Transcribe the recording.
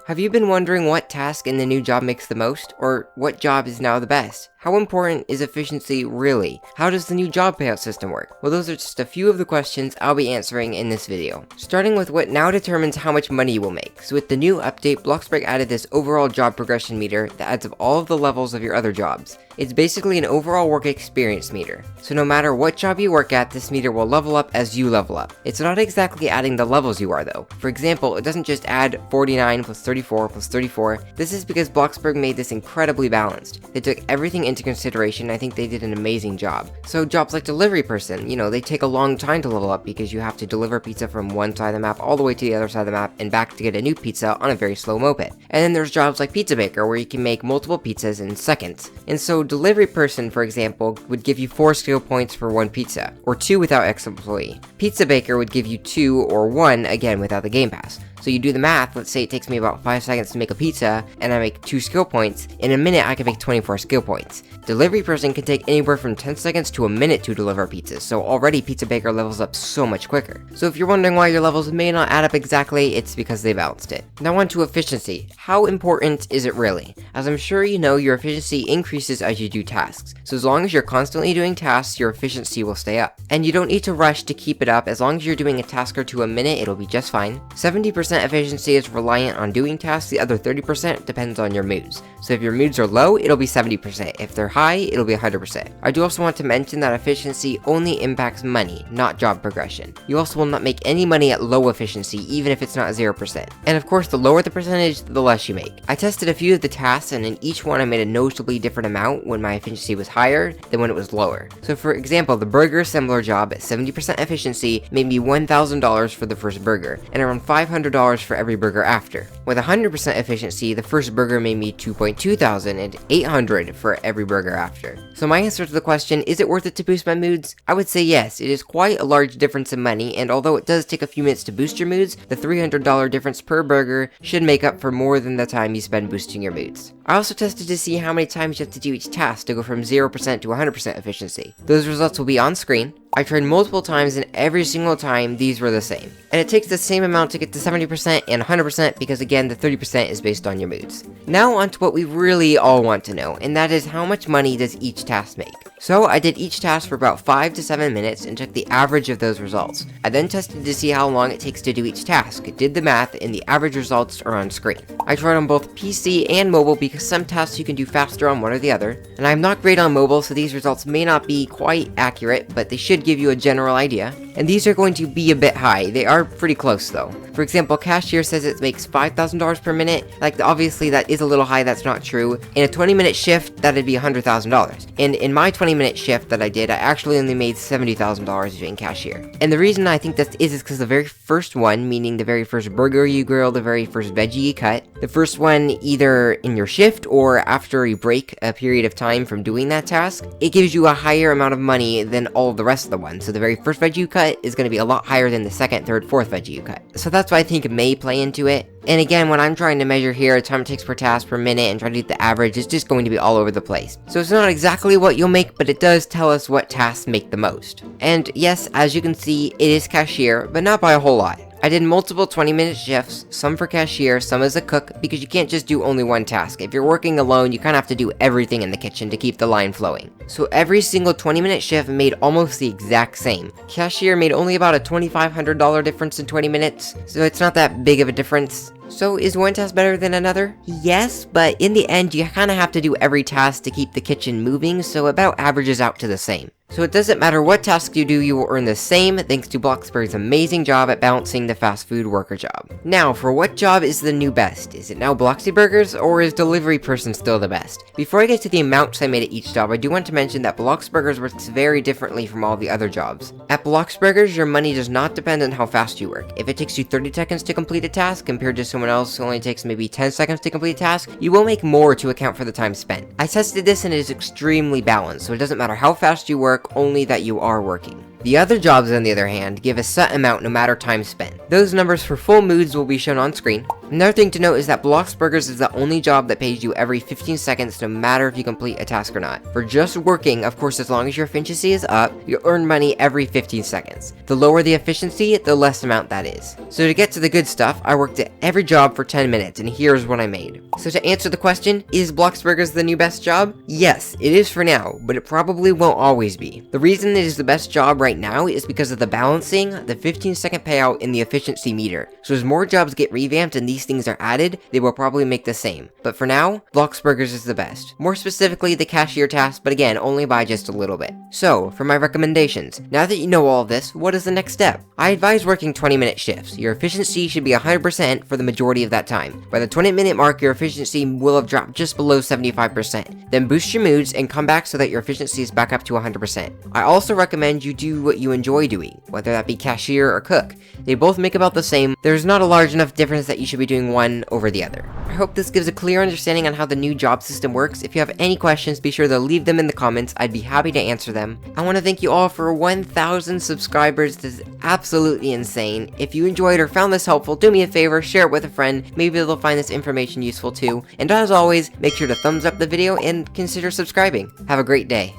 Have you been wondering what task in the new job makes the most, or what job is now the best? How important is efficiency really? How does the new job payout system work? Well, those are just a few of the questions I'll be answering in this video. Starting with what now determines how much money you will make. So with the new update, Bloxburg added this overall job progression meter that adds up all of the levels of your other jobs. It's basically an overall work experience meter. So no matter what job you work at, this meter will level up as you level up. It's not exactly adding the levels you are though. For example, it doesn't just add 49 plus 34 plus 34. This is because Bloxburg made this incredibly balanced. They took everything into consideration. I think they did an amazing job. So jobs like delivery person, they take a long time to level up because you have to deliver pizza from one side of the map all the way to the other side of the map and back to get a new pizza on a very slow moped. And then there's jobs like pizza baker where you can make multiple pizzas in seconds. And so delivery person, for example, would give you 4 skill points for one pizza, or 2 without ex-employee. Pizza baker would give you 2 or 1, again, without the game pass. So you do the math, let's say it takes me about 5 seconds to make a pizza, and I make 2 skill points, in a minute I can make 24 skill points. Delivery person can take anywhere from 10 seconds to a minute to deliver pizzas, so already pizza baker levels up so much quicker. So if you're wondering why your levels may not add up exactly, it's because they balanced it. Now on to efficiency. How important is it really? As I'm sure you know, your efficiency increases as you do tasks. So as long as you're constantly doing tasks, your efficiency will stay up. And you don't need to rush to keep it up. As long as you're doing a task or 2 a minute, it'll be just fine. 70% efficiency is reliant on doing tasks, the other 30% depends on your moods. So if your moods are low, it'll be 70%. If they're high, it'll be 100%. I do also want to mention that efficiency only impacts money, not job progression. You also will not make any money at low efficiency, even if it's not 0%. And of course, the lower the percentage, the less you make. I tested a few of the tasks, and in each one I made a noticeably different amount when my efficiency was higher than when it was lower. So for example, the burger assembler job at 70% efficiency made me $1,000 for the first burger, and around $500 for every burger after. With 100% efficiency, the first burger made me $2,200 and $800 for every burger after. So my answer to the question, is it worth it to boost my moods? I would say yes. It is quite a large difference in money, and although it does take a few minutes to boost your moods, the $300 difference per burger should make up for more than the time you spend boosting your moods. I also tested to see how many times you have to do each task to go from 0% to 100% efficiency. Those results will be on screen. I tried multiple times, and every single time these were the same. And it takes the same amount to get to 70% and 100% because again the 30% is based on your moods. Now on to what we really all want to know, and that is how much money does each task make. So I did each task for about 5 to 7 minutes and took the average of those results. I then tested to see how long it takes to do each task, did the math, and the average results are on screen. I tried on both PC and mobile because some tasks you can do faster on one or the other, and I'm not great on mobile so these results may not be quite accurate, but they should give you a general idea. And these are going to be a bit high. They are pretty close though. For example, cashier says it makes $5,000 per minute. Like obviously that is a little high, that's not true. In a 20-minute shift, that'd be $100,000. And in my 20-minute shift that I did, I actually only made $70,000 doing cashier. And the reason I think that is because the very first one, meaning the very first burger you grill, the very first veggie you cut, the first one either in your shift or after you break a period of time from doing that task, it gives you a higher amount of money than all the rest of the ones. So the very first veggie you cut is going to be a lot higher than the second, third, fourth veggie you cut. So that's why I think it may play into it. And again, when I'm trying to measure here, time it takes per task per minute and try to get the average, it's just going to be all over the place. So it's not exactly what you'll make, but it does tell us what tasks make the most. And yes, as you can see, it is cashier, but not by a whole lot. I did multiple 20-minute shifts, some for cashier, some as a cook, because you can't just do only one task. If you're working alone, you kind of have to do everything in the kitchen to keep the line flowing. So every single 20-minute shift made almost the exact same. Cashier made only about a $2,500 difference in 20 minutes, so it's not that big of a difference. So is one task better than another? Yes, but in the end, you kind of have to do every task to keep the kitchen moving, so about averages out to the same. So it doesn't matter what task you do, you will earn the same thanks to Bloxburg's amazing job at balancing the fast food worker job. Now, for what job is the new best? Is it now Bloxy Burgers, or is delivery person still the best? Before I get to the amounts I made at each job, I do want to mention that Bloxburgers works very differently from all the other jobs. At Bloxburgers, your money does not depend on how fast you work. If it takes you 30 seconds to complete a task compared to someone else who only takes maybe 10 seconds to complete a task, you will make more to account for the time spent. I tested this and it is extremely balanced, so it doesn't matter how fast you work, only that you are working. The other jobs, on the other hand, give a set amount no matter time spent. Those numbers for full moods will be shown on screen. Another thing to note is that Bloxburg Burgers is the only job that pays you every 15 seconds no matter if you complete a task or not. For just working, of course, as long as your efficiency is up, you earn money every 15 seconds. The lower the efficiency, the less amount that is. So to get to the good stuff, I worked at every job for 10 minutes, and here's what I made. So to answer the question, is Bloxburg Burgers the new best job? Yes, it is for now, but it probably won't always be. The reason it is the best job right now is because of the balancing, the 15-second payout, and the efficiency meter. So as more jobs get revamped and these things are added, they will probably make the same. But for now, Bloxburg Burgers is the best. More specifically, the cashier task, but again, only by just a little bit. So, for my recommendations, now that you know all of this, what is the next step? I advise working 20-minute shifts. Your efficiency should be 100% for the majority of that time. By the 20-minute mark, your efficiency will have dropped just below 75%. Then boost your moods and come back so that your efficiency is back up to 100%. I also recommend you do what you enjoy doing, whether that be cashier or cook. They both make about the same. There's not a large enough difference that you should be doing one over the other. I hope this gives a clear understanding on how the new job system works. If you have any questions, be sure to leave them in the comments. I'd be happy to answer them. I want to thank you all for 1,000 subscribers. This is absolutely insane. If you enjoyed or found this helpful, do me a favor, share it with a friend. Maybe they'll find this information useful too. And as always, make sure to thumbs up the video and consider subscribing. Have a great day.